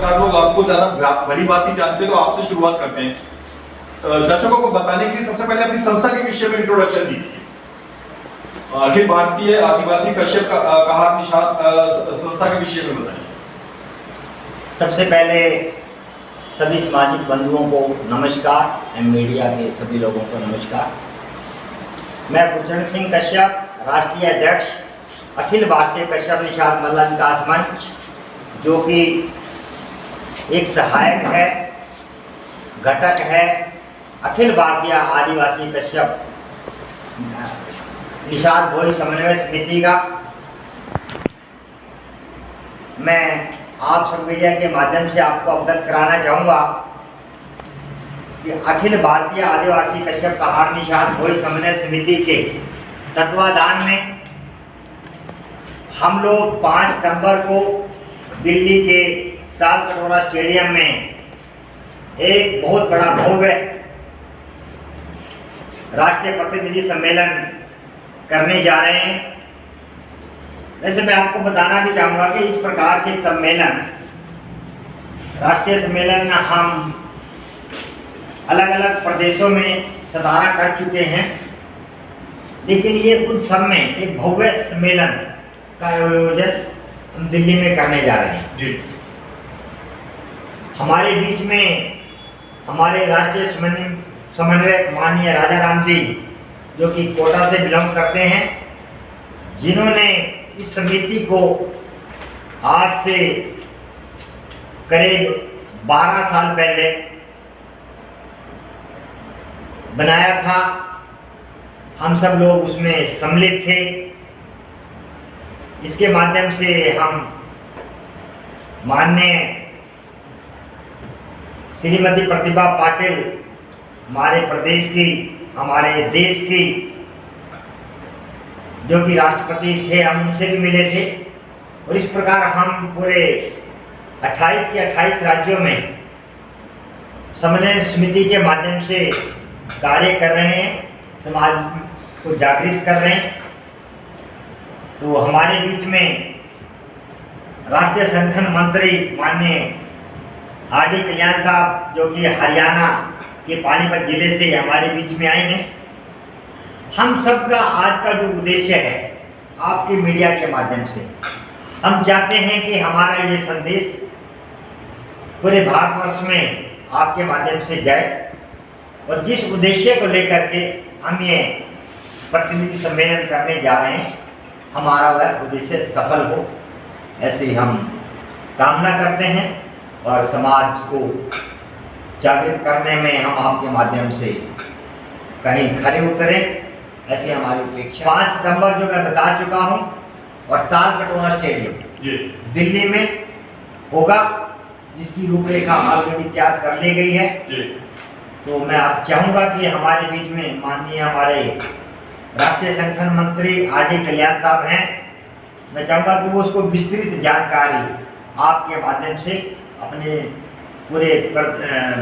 पत्रकार लोग आपको ज्यादा भली बात ही जानते हैं, तो आपसे शुरुआत करते हैं। दर्शकों को बताने के लिए सबसे पहले अपनी संस्था के विषय में इंट्रोडक्शन दीजिए। अखिल भारतीय आदिवासी कश्यप कहार निषाद संस्था के विषय में बताइए। सबसे पहले सभी सामाजिक बंधुओं को नमस्कार एवं मीडिया के सभी लोगों को नमस्कार। मैं गुरचरण सिंह कश्यप, राष्ट्रीय अध्यक्ष अखिल भारतीय कश्यप निषाद महिला विकास मंच, जो कि एक सहायक है, घटक है अखिल भारतीय आदिवासी कश्यप निषाद भोई समन्वय समिति का। मैं आप सब मीडिया के माध्यम से आपको अवगत कराना चाहूँगा कि अखिल भारतीय आदिवासी कश्यप कहार निषाद भोई समन्वय समिति के तत्वाधान में हम लोग 5 सितंबर को दिल्ली के तालकटोरा स्टेडियम में एक बहुत बड़ा भव्य राष्ट्रीय प्रतिनिधि सम्मेलन करने जा रहे हैं। वैसे मैं आपको बताना भी चाहूँगा कि इस प्रकार के सम्मेलन, राष्ट्रीय सम्मेलन हम अलग अलग प्रदेशों में सदारा कर चुके हैं, लेकिन ये उन सब में एक भव्य सम्मेलन का आयोजन हम दिल्ली में करने जा रहे हैं। जी। हमारे बीच में हमारे राष्ट्रीय समन्वयक माननीय राजा राम जी, जो कि कोटा से बिलोंग करते हैं, जिन्होंने इस समिति को आज से करीब 12 साल पहले बनाया था। हम सब लोग उसमें सम्मिलित थे। इसके माध्यम से हम माननीय श्रीमती प्रतिभा पाटिल, हमारे प्रदेश की, हमारे देश की, जो कि राष्ट्रपति थे, हम उनसे भी मिले थे। और इस प्रकार हम पूरे 28 के 28 राज्यों में समन्वय समिति के माध्यम से कार्य कर रहे हैं, समाज को जागृत कर रहे हैं। तो हमारे बीच में राष्ट्रीय संगठन मंत्री माननीय आर.डी. कल्याण साहब, जो कि हरियाणा के पानीपत जिले से हमारे बीच में आए हैं। हम सबका आज का जो उद्देश्य है, आपके मीडिया के माध्यम से हम चाहते हैं कि हमारा ये संदेश पूरे भारतवर्ष में आपके माध्यम से जाए, और जिस उद्देश्य को लेकर के हम ये प्रतिनिधि सम्मेलन करने जा रहे हैं, हमारा वह उद्देश्य सफल हो, ऐसे हम कामना करते हैं। और समाज को जागृत करने में हम आपके माध्यम से कहीं खरे उतरे, ऐसी हमारी अपेक्षा। 5 सितंबर जो मैं बता चुका हूं, और तालकटोरा स्टेडियम दिल्ली में होगा, जिसकी रूपरेखा ऑलरेडी तैयार कर ली गई है। तो मैं आप चाहूँगा कि हमारे बीच में माननीय हमारे राष्ट्रीय संगठन मंत्री आर.डी. कल्याण साहब हैं। मैं चाहूँगा कि वो उसको विस्तृत जानकारी आपके माध्यम से अपने पूरे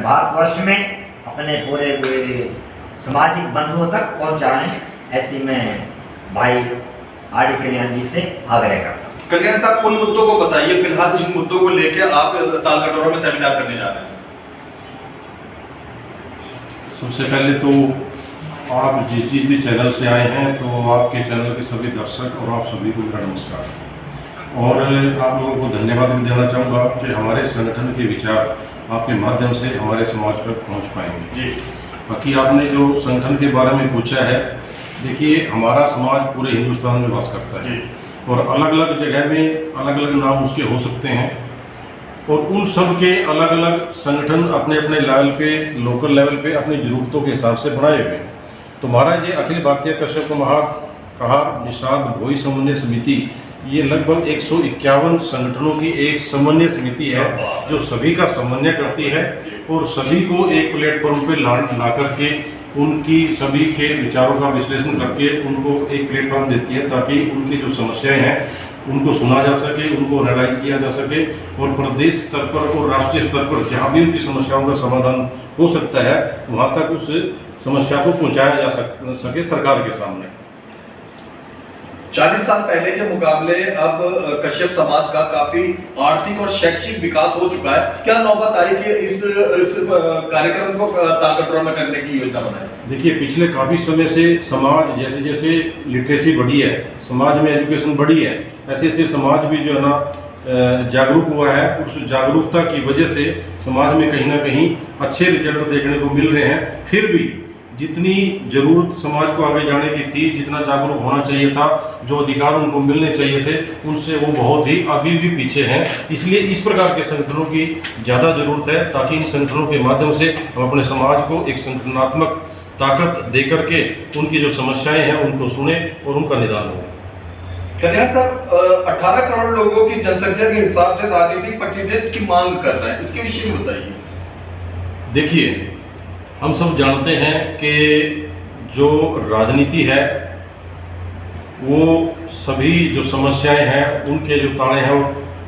भारतवर्ष में अपने पूरे सामाजिक बंधुओं तक पहुँचाएं, ऐसी मैं भाई आर.डी. कल्याण जी से आग्रह करता हूँ। कल्याण साहब, उन मुद्दों को बताइए, फिलहाल जिन मुद्दों को लेकर आप तालकटोरा में सेमिनार करने जा रहे हैं। सबसे पहले तो आप जिस भी चैनल से आए हैं, तो आपके चैनल के सभी दर्शक और आप सभी को मेरा नमस्कार। और आप लोगों को धन्यवाद भी देना चाहूँगा कि हमारे संगठन के विचार आपके माध्यम से हमारे समाज तक पहुँच पाएंगे। जी। बाकी आपने जो संगठन के बारे में पूछा है, देखिए हमारा समाज पूरे हिंदुस्तान में वास करता है, और अलग अलग जगह में अलग अलग नाम उसके हो सकते हैं, और उन सब के अलग अलग संगठन अपने अपने लेवल पे, लोकल लेवल पे अपनी ज़रूरतों के हिसाब से बनाए हुए हैं। तो हमारा ये अखिल भारतीय कश्यप कहार निषाद भोई समन्वय समिति, ये लगभग 151 संगठनों की एक समन्वय समिति है, जो सभी का समन्वय करती है और सभी को एक प्लेटफॉर्म पे ला करके उनकी सभी के विचारों का विश्लेषण करके उनको एक प्लेटफॉर्म देती है, ताकि उनकी जो समस्याएं हैं उनको सुना जा सके, उनको एनालाइज किया जा सके, और प्रदेश स्तर पर और राष्ट्रीय स्तर पर जहाँ भी उनकी समस्याओं का समाधान हो सकता है, वहाँ तक उस समस्या को पहुँचाया जा सके सरकार के सामने। 40 साल पहले के मुकाबले अब कश्यप समाज का काफी आर्थिक और शैक्षिक विकास हो चुका है। क्या नौबत आई कि इस कार्यक्रम को ताकतवर में करने की योजना बनाई? देखिए, पिछले काफ़ी समय से समाज जैसे जैसे लिटरेसी बढ़ी है, समाज में एजुकेशन बढ़ी है, ऐसे ऐसे समाज भी जो है ना जागरूक हुआ है। उस जागरूकता की वजह से समाज में कहीं ना कहीं अच्छे रिजल्ट देखने को मिल रहे हैं। फिर भी जितनी ज़रूरत समाज को आगे जाने की थी, जितना जागरूक होना चाहिए था, जो अधिकार उनको मिलने चाहिए थे, उनसे वो बहुत ही अभी भी पीछे हैं। इसलिए इस प्रकार के संगठनों की ज़्यादा ज़रूरत है, ताकि इन संगठनों के माध्यम से हम अपने समाज को एक संगठनात्मक ताकत दे करके उनकी जो समस्याएं हैं उनको सुने और उनका निदान हो। कल्याण साहब, 18 करोड़ लोगों की जनसंख्या के हिसाब से राजनीतिक प्रतिनिधित्व की मांग कर रहे हैं, इसके विषय में बताइए। देखिए, हम सब जानते हैं कि जो राजनीति है वो सभी जो समस्याएं हैं उनके जो ताले हैं वो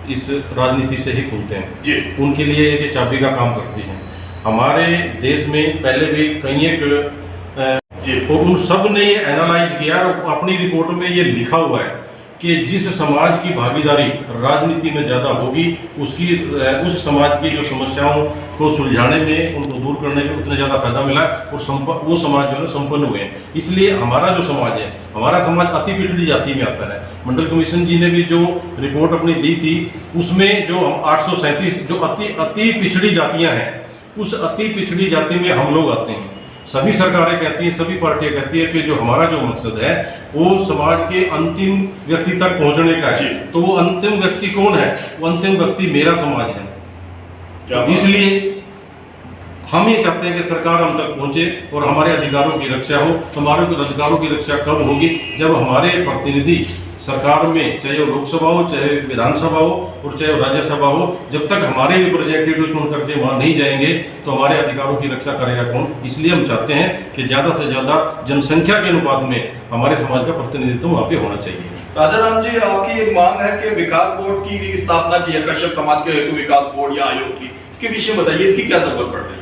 इस राजनीति से ही खुलते हैं जी। उनके लिए एक चाबी का काम करती है। हमारे देश में पहले भी कई एक और उन सब ने ये एनालाइज किया और अपनी रिपोर्ट में ये लिखा हुआ है कि जिस समाज की भागीदारी राजनीति में ज़्यादा होगी उस समाज की जो समस्याओं को सुलझाने में, उनको दूर करने में उतना ज़्यादा फायदा मिला और वो समाज जो है संपन्न हुए हैं। इसलिए हमारा जो समाज है, हमारा समाज अति पिछड़ी जाति में आता है। मंडल कमीशन जी ने भी जो रिपोर्ट अपनी दी थी उसमें जो हम 837 जो अति पिछड़ी जातियाँ हैं, उस अति पिछड़ी जाति में हम लोग आते हैं। सभी सरकारें कहती हैं, सभी पार्टियां कहती है कि जो हमारा जो मकसद है वो समाज के अंतिम व्यक्ति तक पहुंचने का है। तो वो अंतिम व्यक्ति कौन है? वो अंतिम व्यक्ति मेरा समाज है। तो इसलिए हम ये चाहते हैं कि सरकार हम तक पहुंचे और हमारे अधिकारों की रक्षा हो। हमारे अधिकारों की रक्षा कब होगी? जब हमारे प्रतिनिधि सरकार में, चाहे वो लोकसभा हो, चाहे विधानसभा हो और चाहे वो राज्यसभा हो, जब तक हमारे रिप्रेजेंटेटिव चुन करके वहाँ नहीं जाएंगे तो हमारे अधिकारों की रक्षा करेगा कौन? इसलिए हम चाहते हैं कि ज़्यादा से ज़्यादा जनसंख्या के अनुपात में हमारे समाज का प्रतिनिधित्व वहाँ पे होना चाहिए। राजा राम जी, आपकी एक मांग है कि विकास बोर्ड की भी स्थापना की है, कश्यप समाज के हेतु विकास बोर्ड या आयोग की, इसके विषय में बताइए, इसकी क्या जरूरत पड़ रही है?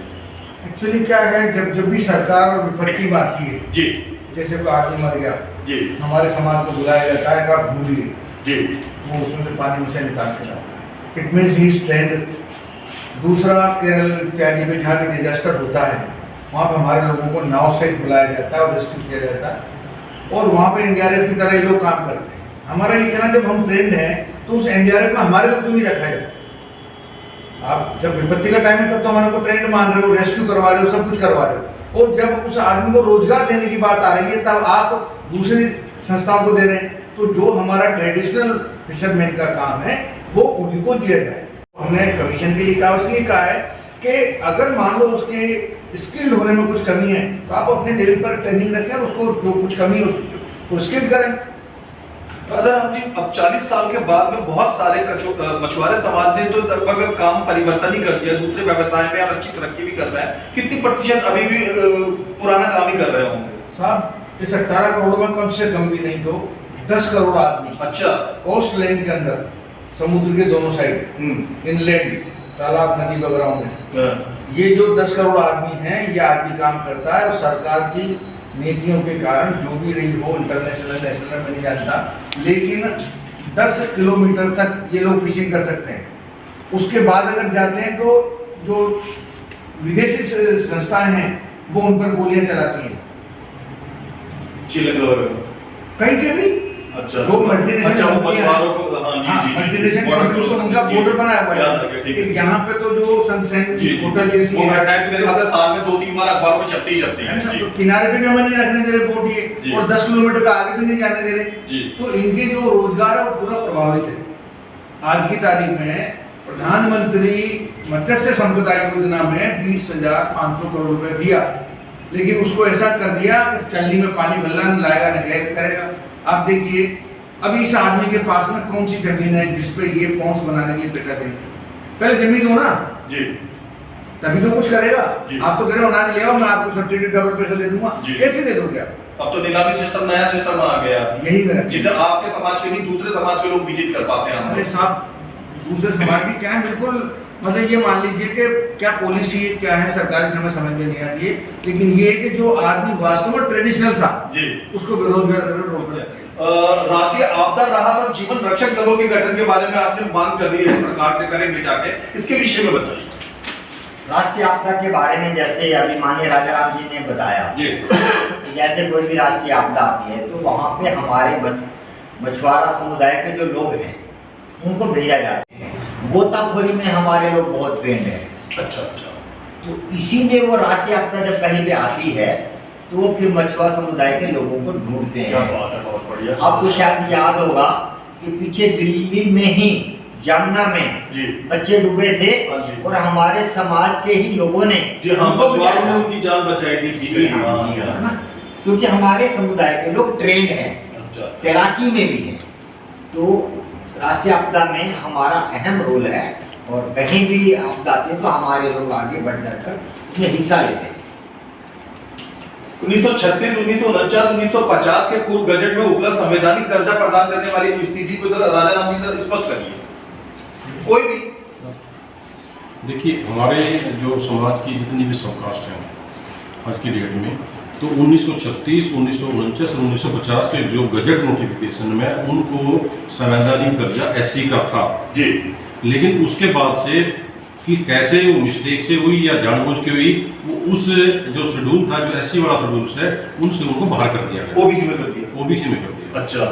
एक्चुअली क्या है, जब भी सरकार और विपत्ति आती है जी, जैसे कोई आदमी मर गया जी, हमारे समाज को बुलाया जाता है, आप ढूंढिए जी, वो उसमें से पानी में से निकाल के लाता है। It means he strand. दूसरा, केरल इत्यादि में जहाँ भी डिजास्टर होता है वहाँ पर हमारे लोगों को नाव से बुलाया जाता है और रेस्क्यू किया जाता है और वहाँ पे एनडीआरएफ की तरह ये लोग काम करते हैं। हमारा ये कहना, जब हम ट्रेंड हैं तो उस एनडीआरएफ में हमारे लोग क्यों नहीं रखा जाता? आप जब विपत्ति का टाइम है तब तो हमारे को ट्रेंड मान रहे हो, रेस्क्यू करवा रहे हो, सब कुछ करवा रहे हो, और जब उस आदमी को रोजगार देने की बात आ रही है तब आप दूसरी संस्थाओं को दे रहे हैं। तो जो हमारा ट्रेडिशनल फिशरमैन का काम है वो उन्हीं को दिया जाए। हमने कमीशन के लिए कहा, इसलिए कहा है कि अगर मान लो उसके स्किल्ड होने में कुछ कमी है तो आप अपने लेवल पर ट्रेनिंग रखें और उसको जो कुछ कमी है उसको स्किल्ड करें। राजा राम जी, अब 40 साल के बाद में बहुत सारे मछुआरे समाज ने तो लगभग काम परिवर्तन ही कर दिया, दूसरे व्यवसाय में और अच्छी तरक्की भी कर रहे हैं। कितनी प्रतिशत अभी भी पुराना काम ही कर रहे होंगे? साहब, इस 18 करोड़ में कम से कम भी नहीं तो 10 करोड़ आदमी, अच्छा, कोस्ट लैंड के अंदर, समुद्र के दोनों साइड, इनलैंड, तालाब, नदी वगैरह में, ये जो 10 करोड़ आदमी हैं, ये आदमी काम करता है। और सरकार की नीतियों के कारण जो भी रही हो, इंटरनेशनल नेशनल में नहीं जानता, लेकिन 10 किलोमीटर तक ये लोग फिशिंग कर सकते हैं। उसके बाद अगर जाते हैं तो जो विदेशी संस्थाएं हैं वो उन पर गोलियां चलाती हैं, कहीं के भी। अच्छा, वो मल्टीनेशनल, अच्छा, वो मछुआरों को, हाँ, जी, जी, मल्टीनेशनल बॉर्डर कंपनी को उनका जी, बॉर्डर बनाया हुआ याद रखें, ठीक है। है। यहाँ पे तो जो सनसेट जी, होटल जैसी वो घटनाएं तो मेरे ख्याल से साल में 2-3 बार अखबार में छपती ही छपती हैं। तो किनारे पे भी हमें नहीं रखने दे रहे बोट ये, जी। और 10 किलोमीटर का आगे भी नहीं जाने दे रहे। जी। तो इनके जो रोजगार है वो पूरा प्रभावित है। आज की तारीख में प्रधानमंत्री मत्स्य संपदा योजना में 20,500 करोड़ रुपए दिया, लेकिन उसको ऐसा कर दिया चलनी में पानी भल्ला न लाएगा न गैर करेगा। आप देखिए, अभी इस आदमी के पास में कौन सी जमीन है जिसपे ये पहुंच बनाने के लिए पैसा देंगे? पहले जमीन दो ना जी, तभी तो कुछ करेगा। जी। आप तो कह रहे हो अनाज ले आओ, मैं आपको सब्सिडी डबल पैसा दे दूंगा, जी। कैसे दे दोगे आप? अब तो नीलामी सिस्टम, नया सिस्टम आ गया, यही मेरा जिसे आपके समाज के नहीं दूसरे समाज के लोग विजिट कर पाते हैं। अरे साहब, दूसरे समाज भी क्या है, बिल्कुल मतलब ये मान लीजिए कि क्या पॉलिसी क्या है सरकार की हमें समझ में नहीं आती है, लेकिन ये है कि जो आदमी वास्तव में ट्रेडिशनल था जी उसको बेरोजगार रोक जाती है। राष्ट्रीय आपदा राहत और जीवन रक्षक दलों के गठन के बारे में आपने मांग कर रही है, सरकार से करेंगे जाके, इसके विषय में बताइए। राष्ट्रीय आपदा के बारे में जैसे अभी माननीय राजा राम जी ने बताया जी कि जैसे कोई भी राष्ट्रीय आपदा आती है तो वहाँ पे हमारे मछुआरा समुदाय के जो लोग हैं उनको भेजा जाता है। गोताखोरी में हमारे लोग बहुत ट्रेंड है, अच्छा अच्छा। तो इसीलिए वो राष्ट्रीय आपदा जब कहीं पे आती है तो वो फिर मछुआ समुदाय के लोगों को ढूंढते क्या हैं। बात है, बहुत बढ़िया। आपको शायद याद होगा कि पीछे दिल्ली में ही यमुना में जी बच्चे डूबे थे हाँ जी। और हमारे समाज के ही लोगों ने जी हाँ, उनको मछुआरों ने बचाया। उनकी जान बचाई थी, ठीक जी है। हाँ, हाँ, जी हाँ। हाँ, ना, क्योंकि हमारे समुदाय के लोग ट्रेंड हैं, अच्छा तैराकी में भी हैं, तो राष्ट्रीय आपदा में हमारा अहम रोल है और कहीं भी आपदा आती है तो हमारे लोग आगे बढ़ जाकर उसमें हिस्सा लेते हैं। 1936, 1949, 1950 के पूर्व गजट में उपलब्ध संवैधानिक दर्जा प्रदान करने वाली स्थिति को राजा राम जी सर स्पष्ट करिए। कोई भी देखिए, हमारे जो समाज की जितनी भी सबकास्ट हैं आज की डेट में, तो 1936, 1949 और 1950 के जो गजट नोटिफिकेशन में उनको संवैधानिक दर्जा एससी का था जी, लेकिन उसके बाद से कि कैसे वो मिस्टेक से हुई या जानबूझ के हुई, वो उस जो शेड्यूल था, जो एससी वाला शेड्यूल है, उनसे उनको बाहर कर दिया गया, ओबीसी में कर दिया। ओबीसी में कर दिया। अच्छा,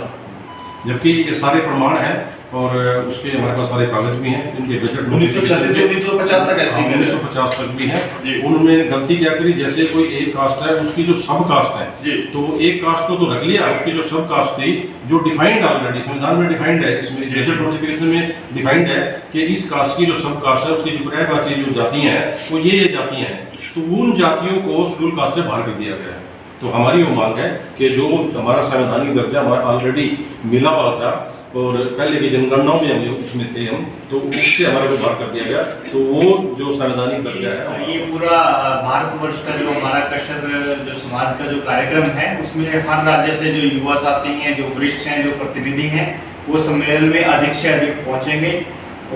जबकि ये सारे प्रमाण हैं और उसके हमारे पास सारे कागज भी हैं। इनके गजट 1936 से 1950 तक ऐसे ही 1950 तक भी जी। हैं। उन्होंने गलती क्या करी, जैसे कोई एक कास्ट है, उसकी जो सब कास्ट है, जी। तो एक कास्ट को तो रख लिया, उसकी जो सब कास्ट थी, जो डिफाइंड ऑलरेडी संविधान में डिफाइंड है, इसमें गजट नोटिफिकेशन में डिफाइंड है कि इस कास्ट की जो सब कास्ट है, उसकी जो पर्याय बाकी जो जातियां हैं, वो ये जातियां हैं, तो उन जातियों को शेड्यूल कास्ट से बाहर कर दिया गया है। तो हमारी वो मांग है कि जो हमारा संवैधानिक दर्जा हमारा ऑलरेडी मिला हुआ था और पहले की जनगणनाओं में हम उसमें थे हम, तो उससे हमारे को बाहर कर दिया गया, तो वो जो संवैधानिक दर्जा है, ये पूरा भारतवर्ष का जो हमारा कशर जो समाज का जो कार्यक्रम है, उसमें हर राज्य से जो युवा साथी हैं, जो वरिष्ठ हैं, जो प्रतिनिधि हैं, वो सम्मेलन में अधिक से अधिक पहुंचेंगे।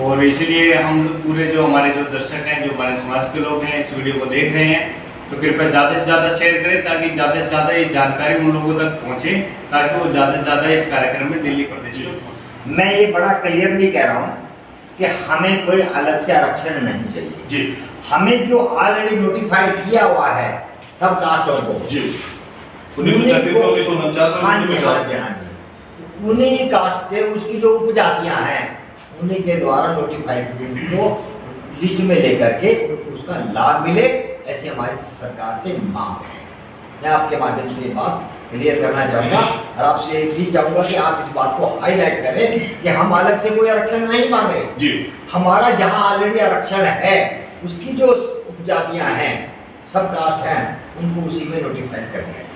और इसलिए हम पूरे जो हमारे जो दर्शक हैं, जो हमारे समाज के लोग हैं, इस वीडियो को देख रहे हैं, तो कृपया ज़्यादा से ज़्यादा शेयर करें ताकि ज़्यादा से ज़्यादा ये जानकारी उन लोगों तक पहुंचे, ताकि वो ज़्यादा से ज़्यादा इस कार्यक्रम में दिल्ली प्रदेश में पहुंचे। मैं ये बड़ा क्लियरली कह रहा हूँ कि हमें कोई अलग से आरक्षण नहीं चाहिए जी, हमें जो ऑलरेडी नोटिफाइड किया हुआ है सब कास्टों को जी। 1936 से 1949 हाँ जी हाँ जी हाँ जी, तो उन्हीं कास्ट के उसकी जो उपजातियां हैं उन्हीं के द्वारा नोटिफाइड को लिस्ट में लेकर के उनको उसका लाभ मिले, ऐसी हमारी सरकार से मांग है। मैं आपके माध्यम से ये बात क्लियर करना चाहूँगा और आपसे भी चाहूँगा कि आप इस बात को हाईलाइट करें कि हम अलग से कोई आरक्षण नहीं मांग रहे जी। हमारा जहाँ ऑलरेडी आरक्षण है उसकी जो उपजातियां हैं, सब कास्ट हैं, उनको उसी में नोटिफाइड कर दिया जाए।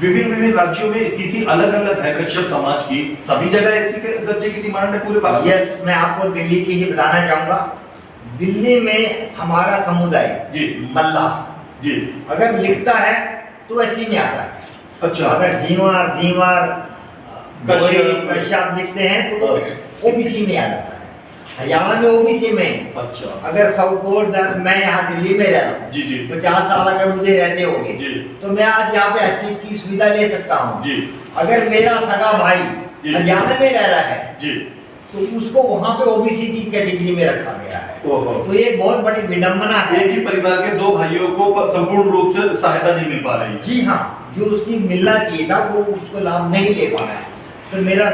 विभिन्न राज्यों में स्थिति अलग अलग है कश्यप समाज की, सभी जगह एससी के दर्जे की डिमांड है पूरे भारत में। यस, मैं आपको दिल्ली की ही बताना चाहूँगा। दिल्ली में हमारा समुदाय जी मल्लाह जी, अगर लिखता है तो एससी में आता है। अच्छा, अगर जीवार दीवार कश्यप कश्यप लिखते हैं तो वो ओबीसी में आ जाता है। हरियाणा में ओबीसी में। अच्छा, अगर सपोज मैं यहाँ दिल्ली में रह रहा हूँ, जी जी 50 साल अगर मुझे रहते होंगे जी तो मैं आज यहाँ पे एससी की सुविधा ले सकता हूँ। जी अगर मेरा सगा भाई जी। हरियाणा में रह रहा है जी, तो उसको वहाँ पे ओबीसी की कैटेगरी में रखा गया है। ओहो। तो ये बहुत बड़ी विडंबना है। एक ही परिवार के दो भाइयों को संपूर्ण रूप से सहायता नहीं मिल पा रही है। जी हाँ, जो उसकी मिलना चाहिए था वो उसको लाभ नहीं ले पा रहा है। तो मेरा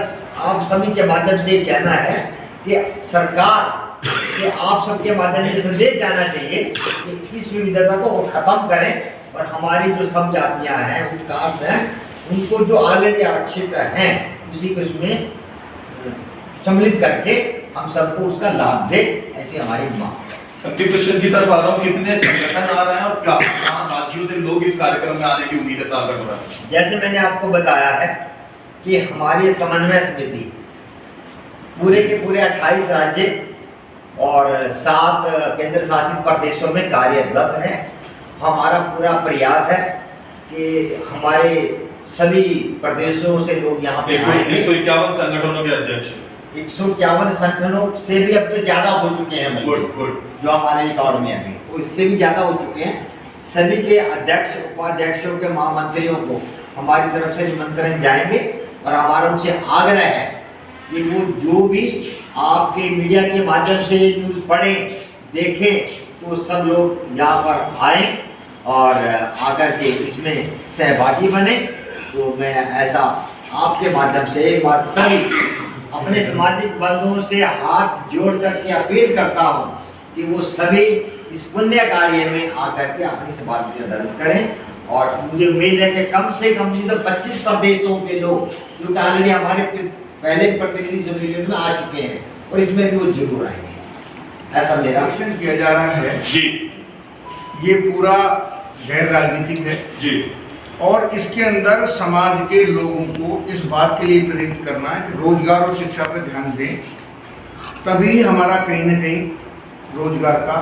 आप सभी के माध्यम से कहना है कि सरकार के आप सबके माध्यम से संदेश जाना चाहिए कि इस विविधता को खत्म करें और हमारी जो सब जातियां हैं, कास्ट हैं, उनको जो ऑलरेडी आरक्षित हैं उसी को इसमें सम्मिलित करके हम सबको उसका लाभ दे, ऐसी हमारी मांग है। अंतिम क्वेश्चन की तरफ आ रहा हूँ, कितने संगठन आ रहे हैं और क्या राज्यों से लोग इस कार्यक्रम में आने की उम्मीद है ताकत हो रहा है? जैसे मैंने आपको बताया है कि हमारी समन्वय समिति पूरे के पूरे 28 राज्य और 7 केंद्र शासित प्रदेशों में कार्यरत है। हमारा पूरा प्रयास है कि हमारे सभी प्रदेशों से लोग यहाँ पे आएंगे। 151 संगठनों के अध्यक्ष 151 संगठनों से भी अब तो ज़्यादा हो चुके हैं बल्कि, गुड गुड। जो हमारे रिकॉर्ड में अभी वो इससे भी ज़्यादा हो चुके हैं। सभी के अध्यक्ष उपाध्यक्षों के महामंत्रियों को हमारी तरफ से निमंत्रण जाएंगे और हमारा उनसे आग्रह है कि वो जो भी आपके मीडिया के माध्यम से ये न्यूज़ पढ़ें देखें तो सब लोग यहाँ पर आएँ और आकर के इसमें सहभागी बने। तो मैं ऐसा आपके माध्यम से एक बार सभी अपने सामाजिक बंधुओं से हाथ जोड़ करके अपील करता हूँ कि वो सभी इस पुण्य कार्य में आकर के अपनी सहभागिता दर्ज करें। और मुझे उम्मीद है कि कम से कम नहीं तो 25 प्रदेशों के लोग जो ऑलरेडी हमारे पहले प्रतिनिधि सम्मेलन में आ चुके हैं और इसमें भी वो जरूर आएंगे, ऐसा मेरा एक्शन किया जा रहा है जी ये पूरा गैर राजनीतिक है जी। और इसके अंदर समाज के लोगों को इस बात के लिए प्रेरित करना है कि रोजगार और शिक्षा पर ध्यान दें, तभी हमारा कहीं ना कहीं रोजगार का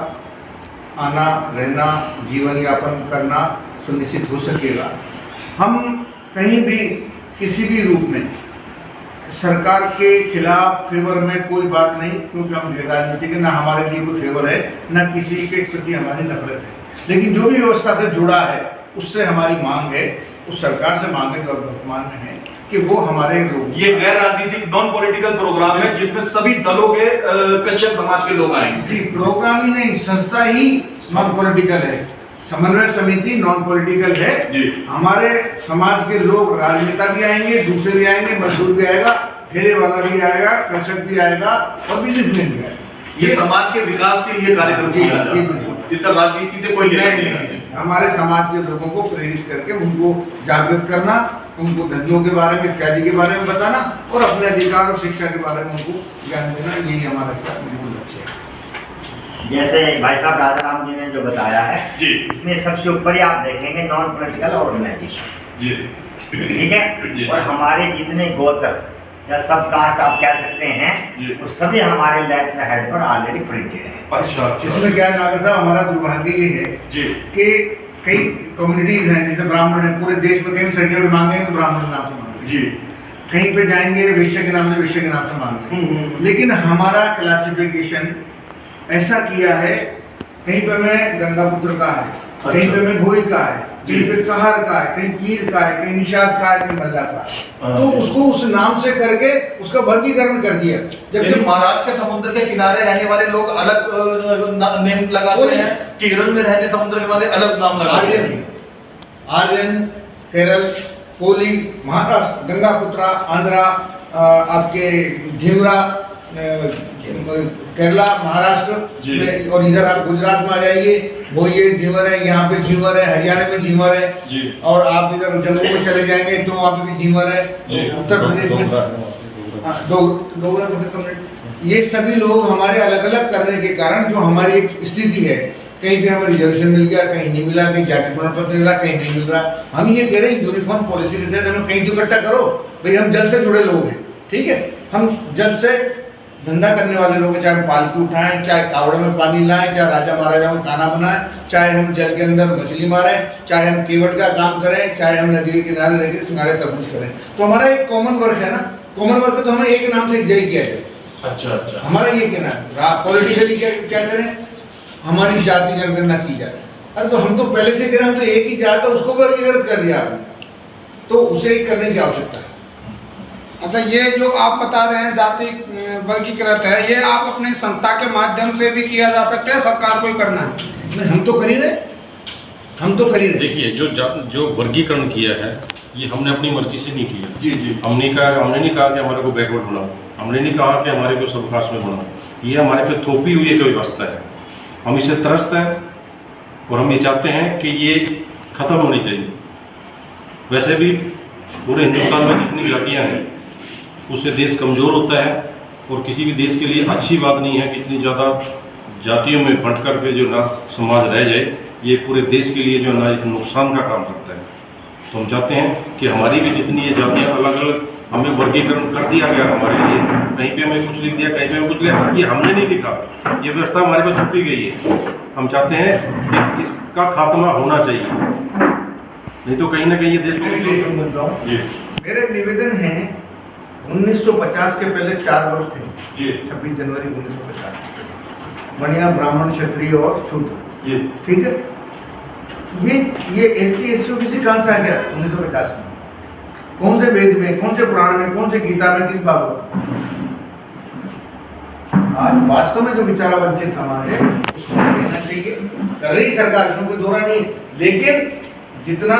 आना रहना जीवन यापन करना सुनिश्चित हो सकेगा। हम कहीं भी किसी भी रूप में सरकार के खिलाफ फेवर में कोई बात नहीं, क्योंकि हम गैर राजनीतिक है, ना हमारे लिए कोई फेवर है ना किसी के प्रति हमारी नफरत है। लेकिन जो भी व्यवस्था से जुड़ा है उससे हमारी मांग है, उस सरकार से मांग है, वर्तमान में है कि वो हमारे लोग ये गैर राजनीतिक नॉन पॉलिटिकल प्रोग्राम है जिसमें सभी दलों के कश्यप समाज के लोग आएंगे। जी, प्रोग्राम ही नहीं, संस्था ही नॉन पॉलिटिकल है, समन्वय समिति नॉन पॉलिटिकल है जी। हमारे समाज के लोग, राजनेता भी आएंगे, दूसरे भी आएंगे, मजदूर भी आएगा, ठेले वाला भी आएगा, कृषक भी आएगा और बिजनेसमैन भी आएगा। ये समाज के विकास के लिए कार्यक्रम किया जा रहा है, इसका राजनीति से कोई लेना देना नहीं। हमारे समाज के लोगों को प्रेरित करके उनको जागृत करना, उनको धंधों के बारे में इत्यादि के बारे में बताना और अपने अधिकार और शिक्षा के बारे में उनको ज्ञान देना, यही हमारा इसका मूल लक्ष्य है। जैसे भाई साहब राजाराम जी ने जो बताया है जी इसमें सबसे ऊपर ही आप देखेंगे नॉन पॉलिटिकल ऑर्गेनाइजेशन, जी ठीक है। जी। और हमारे जितने गोत्र या सब कास्ट आप कह सकते जी। हैं वो सभी हमारे लेटर हेड पर ऑलरेडी प्रिंटेड है। अच्छा इसमें क्या है नागर साहब, हमारा दुर्भाग्य ये है जी कि कई कम्युनिटीज हैं, जैसे ब्राह्मण है, पूरे देश में कहीं सर्टिफिकेट मांगेंगे तो ब्राह्मण के नाम से मांगेंगे, जी कहीं पे जाएंगे वैश्य के नाम से वैश्य के नाम से मांगेंगे। लेकिन हमारा क्लासिफिकेशन ऐसा किया है, कहीं पे मैं गंगापुत्र का है, कहीं पे मैं भोई का है, कहीं पे कहर का है, कहीं कीर का है, कहीं निषाद का है, कहीं मल्ला का है। तो उसको उस नाम से करके उसका वर्गीकरण कर दिया। जबकि महाराष्ट्र के समुद्र के किनारे रहने वाले लोग अलग नेम लगाते हैं, केरल में रहने समुद्र वाले अलग नाम लगाते हैं। आर्यन, केरल, कोली, महाराष्ट्र, गंगापुत्रा, आंध्रा, आपके धीवरा, केरला, महाराष्ट्र में, और इधर आप गुजरात में आ जाइए वो ये झीवर है, यहाँ पे झीवर है, हरियाणा में झीवर है जी। और आप इधर जम्मू में चले जाएंगे तो वहाँ पे भी झीवर है, उत्तर प्रदेश में डोगरा कम्युनिटी, ये सभी लोग हमारे अलग अलग करने के कारण जो हमारी एक स्थिति है, कहीं भी हमें रिजर्वेशन मिल गया, कहीं नहीं मिला, कहीं जाति प्रमाण पत्र मिला, कहीं नहीं मिल रहा। हम ये कह रहे हैं यूनिफॉर्म पॉलिसी के तहत हमें कहीं तो इकट्ठा करो भाई, हम जल से जुड़े लोग हैं, ठीक है, हम जल से धंधा करने वाले लोग हैं, चाहे हम पालकी उठाएं, चाहे कावड़ में पानी लाएं, चाहे राजा महाराजाओं का खाना बनाएं, चाहे हम जल के अंदर मछली मारें, चाहे हम केवट का काम करें, चाहे हम नदी के किनारे रहकर सिंगाड़े तरबूज करें। तो हमारा एक कॉमन वर्क है ना, कॉमन वर्क तो हमें एक नाम से जय किया जाए। अच्छा हमारा ये कहना है, पॉलिटिकली क्या करें, हमारी जाति जनगणना की जाए। अरे तो हम तो पहले से कह रहे, हम तो एक ही जात है, उसको वर्गीकृत कर दिया आपने, तो उसे करने की आवश्यकता है। अच्छा, ये जो आप बता रहे हैं जाति वर्गीकृत है, ये आप अपने संस्था के माध्यम से भी किया जा सकता है, सरकार को ही करना है? नहीं, हम तो कर ही रहे, हम तो कर ही रहे। देखिए जो वर्गीकरण किया है ये हमने अपनी मर्जी से नहीं किया। जी जी। हमने नहीं कहा कि हमारे को बैकवर्ड बनाओ, हमने नहीं कहा कि हमारे को सब कास्ट में बनाओ, ये हमारे पे थोपी हुई जो व्यवस्था है, हम इसे त्रस्त हैं और हम ये चाहते हैं कि ये खत्म होनी चाहिए। वैसे भी पूरे हिंदुस्तान में जितनी जातियाँ हैं उससे देश कमज़ोर होता है और किसी भी देश के लिए अच्छी बात नहीं है कि इतनी ज़्यादा जातियों में बंट कर के जो ना समाज रह जाए, ये पूरे देश के लिए जो ना एक नुकसान का काम करता है। तो हम चाहते हैं कि हमारी भी जितनी ये जातियाँ अलग अलग हमें वर्गीकरण कर दिया गया हमारे लिए, कहीं पे हमें कुछ लिख दिया, कहीं पे हमें कुछ लिखा, ये हमने नहीं लिखा, ये व्यवस्था हमारे पास थोपी गई है। हम चाहते हैं कि इसका खात्मा होना चाहिए, नहीं तो कहीं ना कहीं ये देश को जी, मेरे निवेदन है 1950 के पहले 4 वर्ग थे। जी 26 जनवरी 1950 बढ़िया ब्राह्मण, क्षत्रिय और शूद्र। जी ठीक है, ये SC SC OBC कहाँ से आ गया 1950 में? कौन से वेद में, कौन से पुराण में, कौन से गीता में, किस भागवत? आज वास्तव में जो बेचारा वंचित समाज है उसको देना चाहिए, कर रही सरकार, इसमें कोई दोहरा नहीं, लेकिन जितना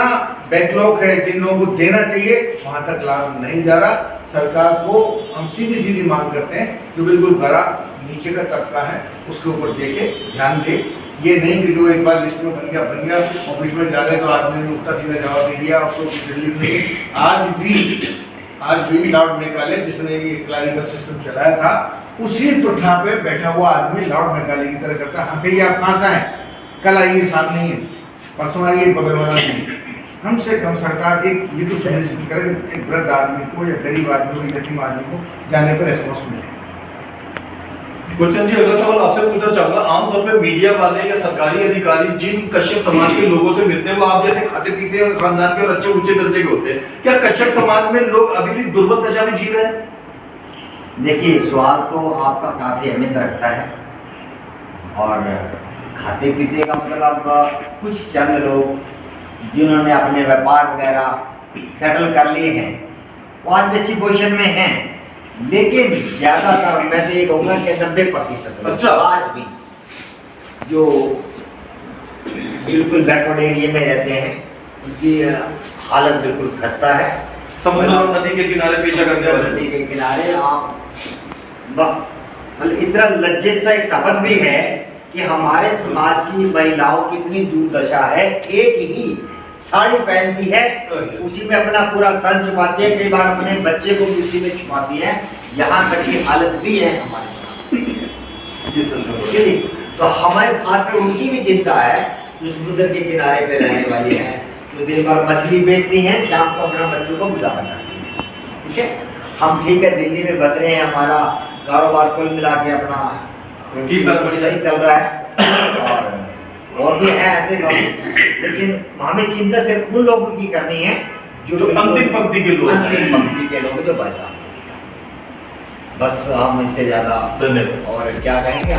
बैकलॉग है, जिन लोगों को देना चाहिए वहां तक लाभ नहीं जा रहा। सरकार को हम सीधी सीधी मांग करते हैं, जो बिल्कुल गरा नीचे का तबका है उसके ऊपर देखे, ध्यान दे। ये नहीं कि जो एक बार लिस्ट में बन गया, ऑफिस में जा रहे तो आदमी ने उल्टा सीधा जवाब दे दिया, उसको दिल्ली में। आज भी लॉर्ड मैकाले जिसने ये क्लैरिकल सिस्टम चलाया था, उसी प्रथा पे बैठा हुआ आदमी लॉर्ड मैकाले की तरह करता है। हाँ कहिए आप कहाँ से आए, कल आइए, साथ नहीं है, परसों आइए, बगल वाला नहीं। कम से कम सरकार एक ये तो सुनिश्चित करे कि एक वृद्ध आदमी को या गरीब आदमी को, यतीम आदमी को जाने पर रेस्पॉन्स मिले। गुलशन जी, अगला सवाल आपसे पूछना चाहूंगा, आमतौर पे मीडिया वाले या सरकारी अधिकारी जिन कश्यप समाज के लोगों से मिलते हैं वो आप जैसे खाते पीते हैं खानदान के और अच्छे ऊंचे दर्जे के होते हैं, क्या कश्यप समाज में लोग अभी भी दुर्बल दशा में जी रहे हैं? देखिए, सवाल तो आपका काफ़ी अहमियत रखता है, और खाते पीते का मतलब कुछ चंद लोग जिन्होंने अपने व्यापार वगैरह सेटल कर लिए हैं वो आज भी अच्छी पोजीशन में हैं, लेकिन ज़्यादातर मैं तो ये कहूँगा कि 90% अच्छा। आज भी जो बिल्कुल बैकवर्ड एरिया में रहते हैं उनकी हालत बिल्कुल खस्ता है। समुद्र और नदी के किनारे पेशा करने वाले नदी के किनारे आप मतलब इतना लज्जित सा एक शब्द भी है कि हमारे समाज की महिलाओं की इतनी दुर्दशा है, एक ही साड़ी पहनती है उसी में अपना पूरा तन छुपाती है, कई बार अपने बच्चे को भी उसी में छुपाती है, यहाँ तक की हालत भी है हमारे समाज में। तो हमारे खासकर उनकी भी चिंता है जो समुद्र के किनारे पे रहने वाली है, जो दिन भर मछली बेचती हैं, शाम को अपना बच्चों को गुजारा करती हैं। ठीक है, हम ठीक है दिल्ली में बस रहे हैं, हमारा कारोबार कुल मिला के अपना ठीक सही चल रहा है, और भी है ऐसे सब, लेकिन हमें चिंता सिर्फ उन लोगों की करनी है जो अंतिम पंक्ति के लोग, जो पैसा, बस हम इससे ज्यादा धन्यवाद और क्या कहेंगे।